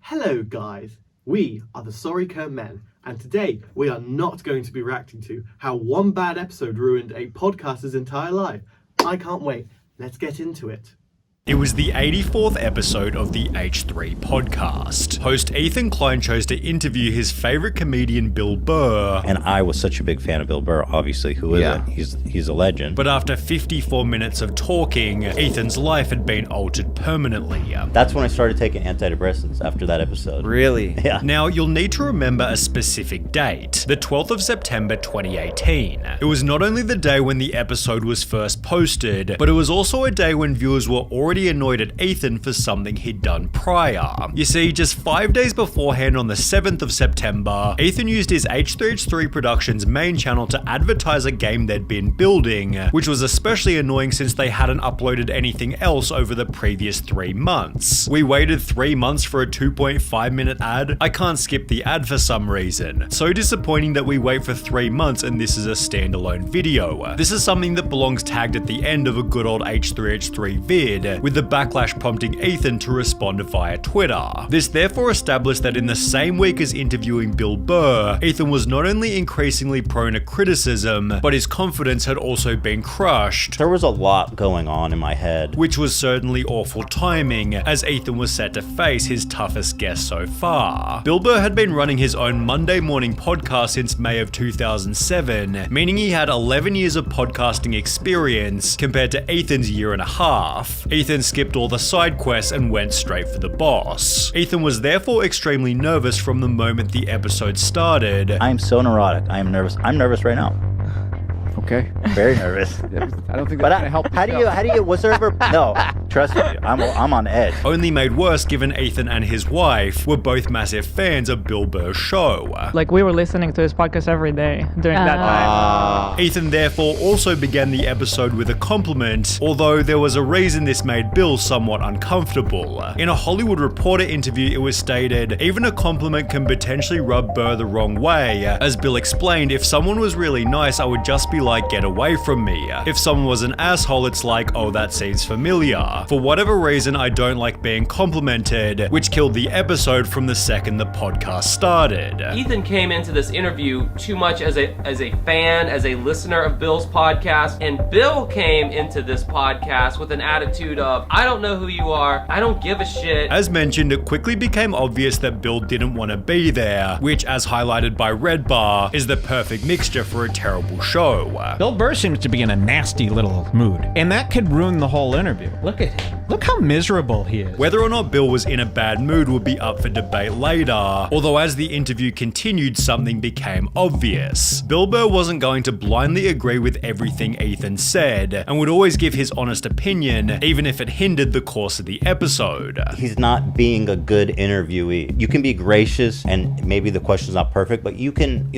Hello guys, we are the Sorry Cur Men, and today we are not going to be reacting to how one bad episode ruined a podcaster's entire life. I can't wait, let's get into it. It was the 84th episode of the H3 podcast. Host Ethan Klein chose to interview his favorite comedian Bill Burr. And I was such a big fan of Bill Burr, obviously, who isn't? He's a legend. But after 54 minutes of talking, Ethan's life had been altered permanently. That's when I started taking antidepressants after that episode. Really? Yeah. Now, you'll need to remember a specific date, the 12th of September 2018. It was not only the day when the episode was first posted, but it was also a day when viewers were already annoyed at Ethan for something he'd done prior. You see, just 5 days beforehand on the 7th of September, Ethan used his H3H3 Productions main channel to advertise a game they'd been building, which was especially annoying since they hadn't uploaded anything else over the previous 3 months. We waited 3 months for a 2.5 minute ad. I can't skip the ad for some reason. So disappointing that we wait for 3 months and this is a standalone video. This is something that belongs tagged at the end of a good old H3H3 vid, with the backlash prompting Ethan to respond via Twitter. This therefore established that in the same week as interviewing Bill Burr, Ethan was not only increasingly prone to criticism, but his confidence had also been crushed. There was a lot going on in my head. Which was certainly awful timing, as Ethan was set to face his toughest guest so far. Bill Burr had been running his own Monday morning podcast since May of 2007, meaning he had 11 years of podcasting experience compared to Ethan's year and a half. Ethan skipped all the side quests and went straight for the boss. Ethan was therefore extremely nervous from the moment the episode started. I'm so neurotic. I am nervous. I'm nervous right now. Okay. Very nervous. I don't think But that's gonna help. how do you, was there ever, no, trust me, I'm on edge. Only made worse given Ethan and his wife were both massive fans of Bill Burr's show. Like, we were listening to his podcast every day during that time. Ethan therefore also began the episode with a compliment, although there was a reason this made Bill somewhat uncomfortable. In a Hollywood Reporter interview, it was stated, even a compliment can potentially rub Burr the wrong way. As Bill explained, if someone was really nice, I would just be like, get away from me. If someone was an asshole, it's like, oh, that seems familiar. For whatever reason, I don't like being complimented, which killed the episode from the second the podcast started. Ethan came into this interview too much as a fan, as a listener of Bill's podcast, and Bill came into this podcast with an attitude of, I don't know who you are, I don't give a shit. As mentioned, it quickly became obvious that Bill didn't want to be there, which, as highlighted by Red Bar, is the perfect mixture for a terrible show. Bill Burr seems to be in a nasty little mood, and that could ruin the whole interview. Look at him. Look how miserable he is. Whether or not Bill was in a bad mood would be up for debate later, although as the interview continued, something became obvious. Bill Burr wasn't going to blindly agree with everything Ethan said, and would always give his honest opinion, even if it hindered the course of the episode. He's not being a good interviewee. You can be gracious, and maybe the question's not perfect, but you can,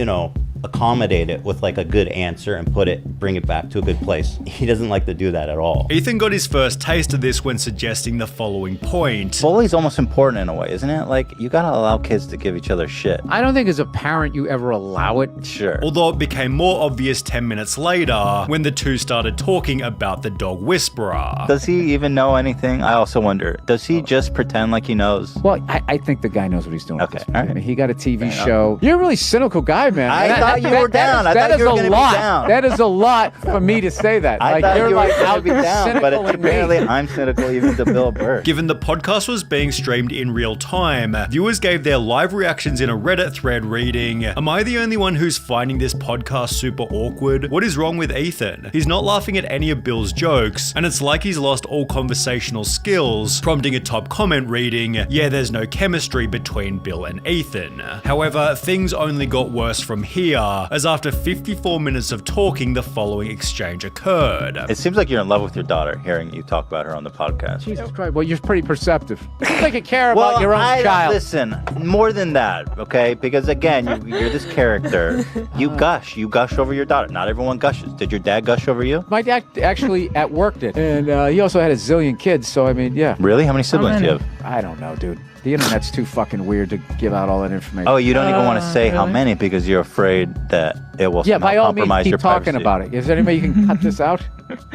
accommodate it with like a good answer and bring it back to a good place. He doesn't like to do that at all. Ethan got his first taste of this when suggesting the following point. Bullying's almost important in a way, isn't it? Like, you gotta allow kids to give each other shit. I don't think as a parent you ever allow it. Sure. Although it became more obvious 10 minutes later when the two started talking about the dog whisperer. Does he even know anything? I also wonder, does he just pretend like he knows? Well, I think the guy knows what he's doing. Okay, All all right. right. He got a TV show. You're a really cynical guy, man. I thought you were down. I thought you were going to be down. That is a lot for me to say that. I thought you're you were like going to out be down, but cynical apparently at me. I'm cynical even to Bill Burr. Given the podcast was being streamed in real time, viewers gave their live reactions in a Reddit thread reading, "Am I the only one who's finding this podcast super awkward? What is wrong with Ethan? He's not laughing at any of Bill's jokes, and it's like he's lost all conversational skills," prompting a top comment reading, "Yeah, there's no chemistry between Bill and Ethan." However, things only got worse from here, as after 54 minutes of talking, the following exchange occurred. It seems like you're in love with your daughter, hearing you talk about her on the podcast. Jesus Christ. Well, you're pretty perceptive. It's like you care about your own child. Listen, more than that, okay? Because again, you're this character. You gush over your daughter. Not everyone gushes. Did your dad gush over you? My dad actually at work did. And he also had a zillion kids, so I mean, yeah. Really? How many siblings do you have? I don't know, dude. The internet's too fucking weird to give out all that information. Oh, you don't even want to say how many because you're afraid that it will Yeah, by somehow all means, compromise keep your talking privacy. about it. Is there any way you can cut this out?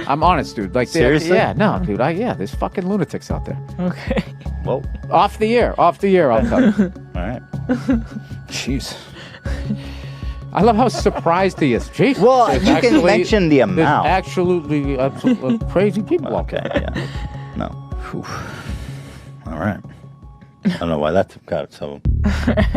I'm honest, dude. Like, Seriously? Yeah, no, dude. There's fucking lunatics out there. Okay. Well, Off the air, I'll tell you. all right. Jeez. I love how surprised he is. Jeez. Well, There's you can actually- mention the there's amount. absolutely crazy people out Okay, there. yeah. No. Whew. All right. I don't know why that got so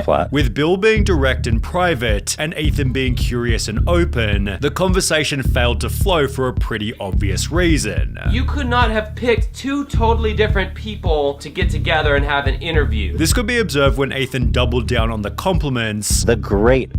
flat. With Bill being direct and private, and Ethan being curious and open, the conversation failed to flow for a pretty obvious reason. You could not have picked two totally different people to get together and have an interview. This could be observed when Ethan doubled down on the compliments. The greatest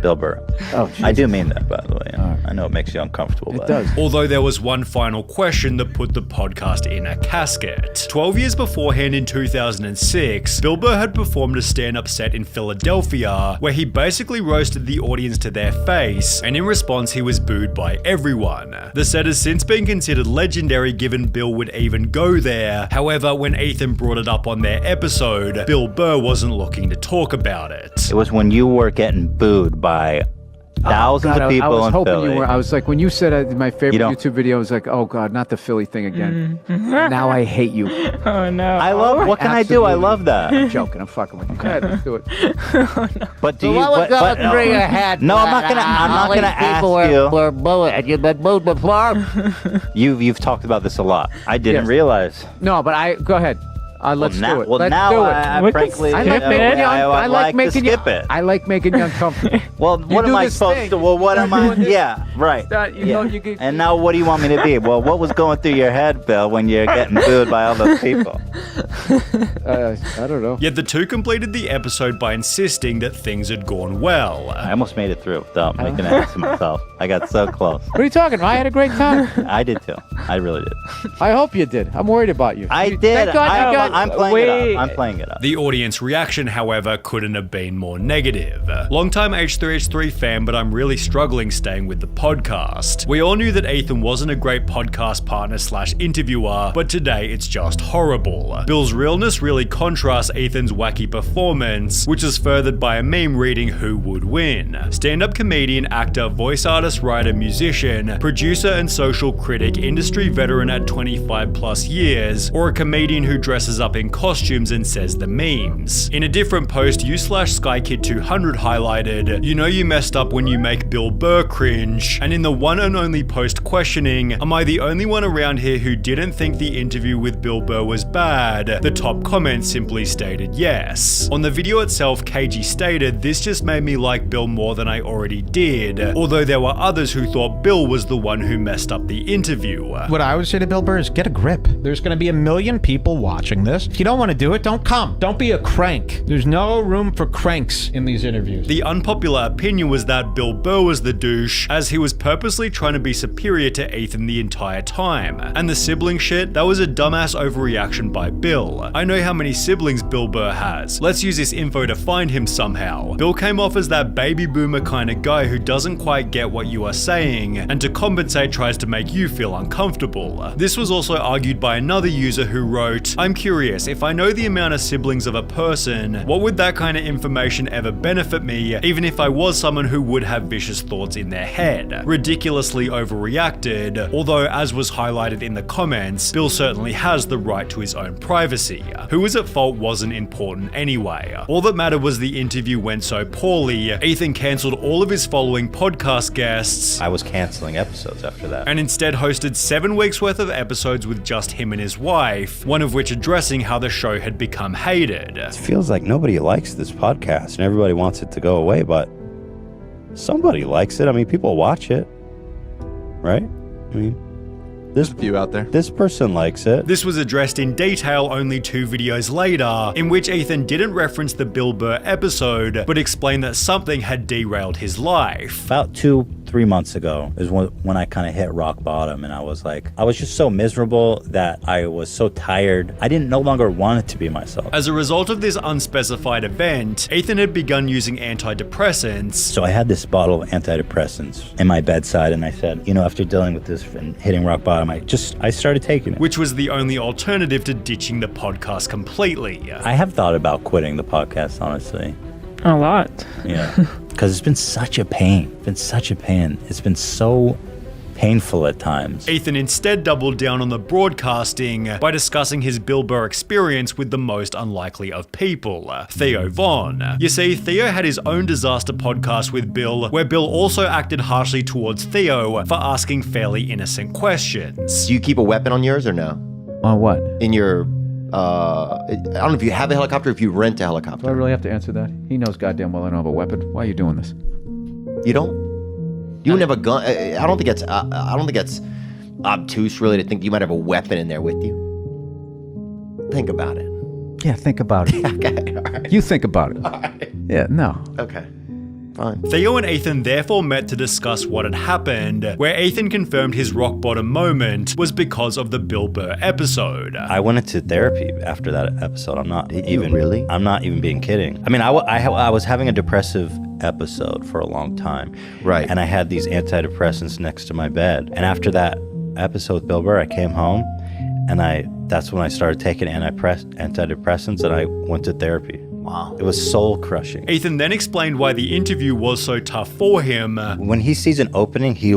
Bill Burr. Oh, geez. I do mean that, by the way. I know it makes you uncomfortable. It but does. Although there was one final question that put the podcast in a casket. 12 years beforehand in 2006, Bill Burr had performed a stand-up set in Philadelphia where he basically roasted the audience to their face, and in response he was booed by everyone. The set has since been considered legendary given Bill would even go there. However, when Ethan brought it up on their episode, Bill Burr wasn't looking to talk about it. It was when you were getting booed by thousands God, of people I was in hoping Philly. you were. I was like, when you said my favorite You don't- YouTube video, I was like, oh God, not the Philly thing again. Now I hate you. Oh no. I love. What can I do? I love that. I'm joking. I'm fucking with you. Go ahead, let's do it. But do you? But, no, I'm not gonna. I'm not gonna ask you. Were booed. You've been booed before. You've talked about this a lot. I didn't Yes. realize. No, but go ahead. Let's do it. Well, Let's now do it. I We can frankly, skip I like it. making you. I like to making you. skip it. I like making you uncomfortable. Well, what do am I this supposed thing. to? Well, what am I? doing this. Yeah, right. You yeah. know, you get- And now, what do you want me to be? Well, what was going through your head, Bill, when you're getting booed by all those people? I don't know. Yet the two completed the episode by insisting that things had gone well. I almost made it through without making an ass of myself. I got so close. What are you talking about? I had a great time. I did too. I really did. I hope you did. I'm worried about you. I Thank did. God you got. I'm playing Wait. it up. I'm playing it up. The audience reaction, however, couldn't have been more negative. Longtime H3H3 fan, but I'm really struggling staying with the podcast. We all knew that Ethan wasn't a great podcast partner / interviewer, but today it's just horrible. Bill's realness really contrasts Ethan's wacky performance, which is furthered by a meme reading who would win. Stand-up comedian, actor, voice artist, writer, musician, producer and social critic, industry veteran at 25 plus years, or a comedian who dresses up in costumes and says the memes. In a different post, you / SkyKid200 highlighted, "You know you messed up when you make Bill Burr cringe," and in the one and only post questioning, "Am I the only one around here who didn't think the interview with Bill Burr was bad?" the top comment simply stated yes. On the video itself, KG stated, "This just made me like Bill more than I already did," although there were others who thought Bill was the one who messed up the interview. What I would say to Bill Burr is get a grip. There's going to be 1 million people watching this. If you don't want to do it, don't come. Don't be a crank. There's no room for cranks in these interviews. The unpopular opinion was that Bill Burr was the douche, as he was purposely trying to be superior to Ethan the entire time. And the sibling shit, that was a dumbass overreaction by Bill. I know how many siblings Bill Burr has. Let's use this info to find him somehow. Bill came off as that baby boomer kind of guy who doesn't quite get what you are saying, and to compensate tries to make you feel uncomfortable. This was also argued by another user who wrote, "I'm curious, if I know the amount of siblings of a person, what would that kind of information ever benefit me, even if I was someone who would have vicious thoughts in their head?" Ridiculously overreacted, although as was highlighted in the comments, Bill certainly has the right to his own privacy. Who was at fault wasn't important anyway. All that mattered was the interview went so poorly, Ethan cancelled all of his following podcast guests, I was canceling episodes after that. and instead hosted 7 weeks worth of episodes with just him and his wife, one of which addressing how the show had become hated. It feels like nobody likes this podcast and everybody wants it to go away, but somebody likes it. I mean, people watch it, right? I mean, this Few out there. this person likes it. This was addressed in detail only 2 videos later, in which Ethan didn't reference the Bill Burr episode, but explained that something had derailed his life. About 2-3 months ago is when I kind of hit rock bottom, and I was just so miserable that I was so tired. I didn't no longer want it to be myself. As a result of this unspecified event, Ethan had begun using antidepressants. So I had this bottle of antidepressants in my bedside, and I said, after dealing with this and hitting rock bottom, I started taking it. Which was the only alternative to ditching the podcast completely. I have thought about quitting the podcast, honestly. A lot. Yeah. Because it's been such a pain. It's been so painful at times. Ethan instead doubled down on the broadcasting by discussing his Bill Burr experience with the most unlikely of people, Theo Von. You see, Theo had his own disaster podcast with Bill, where Bill also acted harshly towards Theo for asking fairly innocent questions. Do you keep a weapon on yours or no? On what? In your, I don't know if you have a helicopter or if you rent a helicopter. Do I really have to answer that? He knows goddamn well I don't have a weapon. Why are you doing this? You don't? You wouldn't have a gun? I don't think that's obtuse really to think you might have a weapon in there with you. Think about it. Yeah, think about it. Okay, all right. You think about it. All right. Yeah, no. Okay. Fine. Theo and Ethan therefore met to discuss what had happened, where Ethan confirmed his rock bottom moment was because of the Bill Burr episode. I went into therapy after that episode. I'm not even really? I'm not even being kidding. I mean, I was having a depressive episode for a long time. Right. And I had these antidepressants next to my bed. And after that episode with Bill Burr, I came home and that's when I started taking antidepressants and I went to therapy. Wow. It was soul crushing. Ethan then explained why the interview was so tough for him. When he sees an opening, he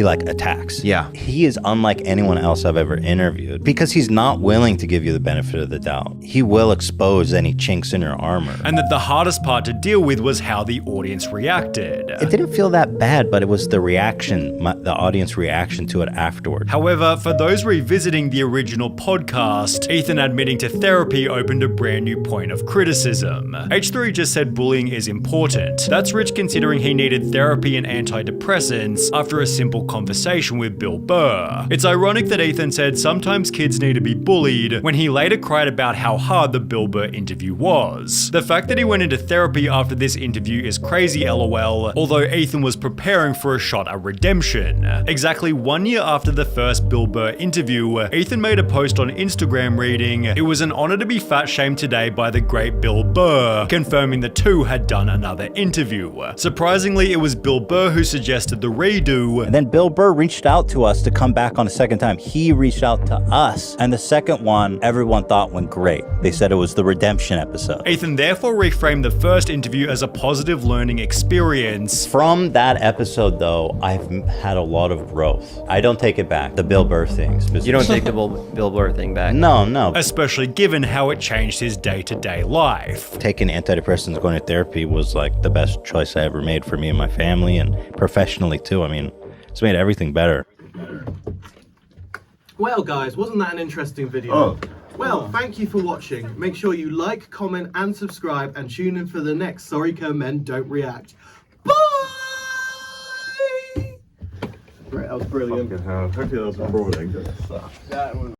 like attacks. Yeah. He is unlike anyone else I've ever interviewed because he's not willing to give you the benefit of the doubt. He will expose any chinks in your armor. And that the hardest part to deal with was how the audience reacted. It didn't feel that bad, but it was the reaction, the audience reaction to it afterward. However, for those revisiting the original podcast, Ethan admitting to therapy opened a brand new point of criticism. H3 just said bullying is important. That's rich considering he needed therapy and antidepressants after a simple conversation with Bill Burr. It's ironic that Ethan said sometimes kids need to be bullied when he later cried about how hard the Bill Burr interview was. The fact that he went into therapy after this interview is crazy lol, although Ethan was preparing for a shot at redemption. Exactly 1 year after the first Bill Burr interview, Ethan made a post on Instagram reading, "It was an honor to be fat shamed today by the great Bill Burr," confirming the two had done another interview. Surprisingly, it was Bill Burr who suggested the redo. And then Bill Burr reached out to us to come back on a second time. He reached out to us. And the second one, everyone thought went great. They said it was the redemption episode. Ethan therefore reframed the first interview as a positive learning experience. From that episode, though, I've had a lot of growth. I don't take it back. The Bill Burr things. You don't take the Bill Burr thing back? No. Especially given how it changed his day-to-day life. Taking antidepressants, going to therapy was like the best choice I ever made for me and my family and professionally too. I mean, it's made everything better. Well, guys, wasn't that an interesting video? Well, thank you for watching. Make sure you like, comment, and subscribe, and tune in for the next Sorry Co Men Don't React. Bye! Great, that was brilliant. Hopefully that was recording.